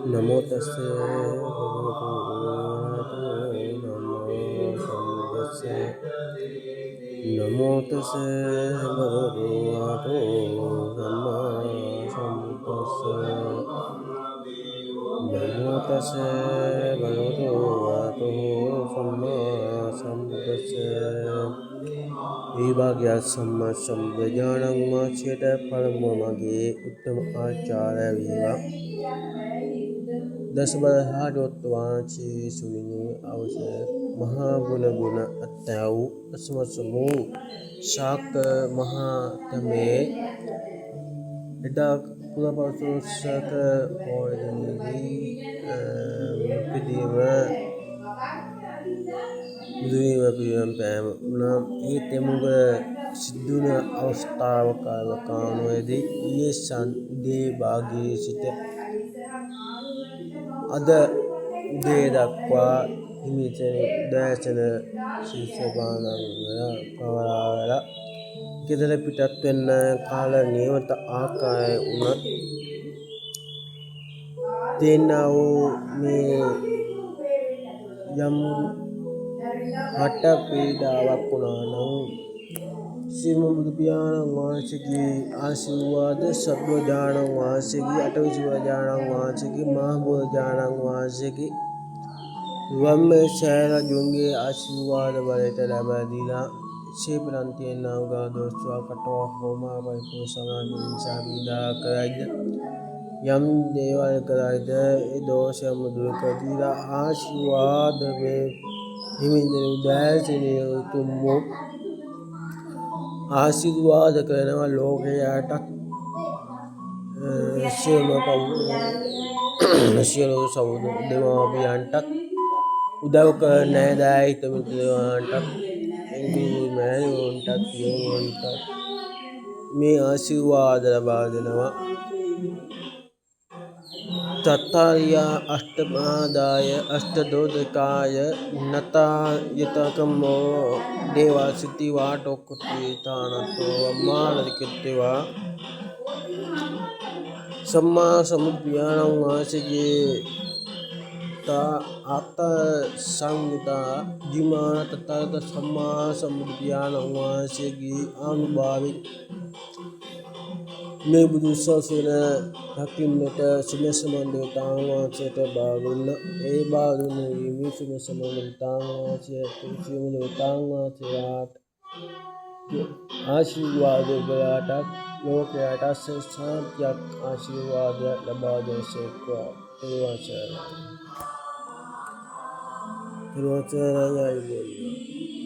නමෝ තස්සේ භගවතු වරහතෝ සම්මා සම්බුද්දස්සේ නමෝ තස්සේ භගවතු වරහතෝ සම්මා සම්බුද්දස්සේ නමෝ තස්සේ භගවතු වරහතෝ සම්මා සම්බුද්දස්සේ ඒ භාග්‍ය සම්මා සම්බුද්ධ මාචයට පරම මගේ උත්තම ආචාර්ය වේවා දස බලහාඩොත් වාචී සුවිනී අවසර මහා ගුණ අත්තා වූ අසමසමෝ ශාක්ත මහා තමේ එදා පුරපසෝසක පොයදී පිදීම බුදුවීම පිළිබඳ පෑම උනම් ඒ තෙමුග සිද්ධුන අවස්ථාව කාලකානුවේදී ඊයේ සන්දේ භාගයේ සිට අද උදේ දක්වා හිමිතන උදෑසන ශිෂ්‍යපානන් පවරාවල ගෙදර පිටත් වෙන්න කාල නියමිත ආකාරය වුණත් තේන්නා වූ මේ යම් හට පීඩාවක් වුණා නම් සිම බුදු පියාණන් වහන්සේගේ ආශිර්වාද සබ්බජාණන් වහන්සේගේ අටවිසිවජාණන් වහන්සේගේ මහා බෝධිජාණන් වහන්සේගේ වම්මේ සෑරජුන්ගේ ආශිර්වාද බලයට ලැබා දීලා ශේපරන්තියෙන් නාවගා දෝස්වා කටවා හෝමා පරිපූර්ණ සමාධි නිසා පීඩා කරයිද යම් දේවල් කරයිද ඒ දෝෂයම දුරු කර දීලා ආශිර්වාද වේ හිමින්දෙන උදෑසනේ උතුම් වූ ආශිර්වාද කරනවා ලෝකයාටත් සියලු සෞද දෙමාපියන්ටත් උදව් කර නෑදෑ හිතමිතුරන්ටත් එංගිලි මෑණිවරුන්ටත් යෝගන්ටත් මේ ආශිර්වාද ලබා දෙනවා තත්තාරියා අෂ්ටමාදාය අෂ්ටදෝදකාය නතා යතකම්මෝ දේවා සිති වාටොක්කුති තානතෝ අම්මාලරිකත්වා සම්මා සම්බුද්ධ වහන්සේගේ අත සංගතා දිමාන තථාගත සම්මා සම්බුද්ධ වහන්සේගේ අනුභවී මේ බුදු සසුන දකින්නට සුමසමන් දේවතාවුන් වහන්සේට බාදුන්න ඒ බාදුන වීමේ සුමසමන් දේවතාවුන් වහන්සේට සියලු දේවතාවුන් වහන්සේලාට ආශිර්වාද වලට ලෝකයට සත්‍යයක් ආශිර්වාද ලබා දෙසේක්වා ඒ වචනයයි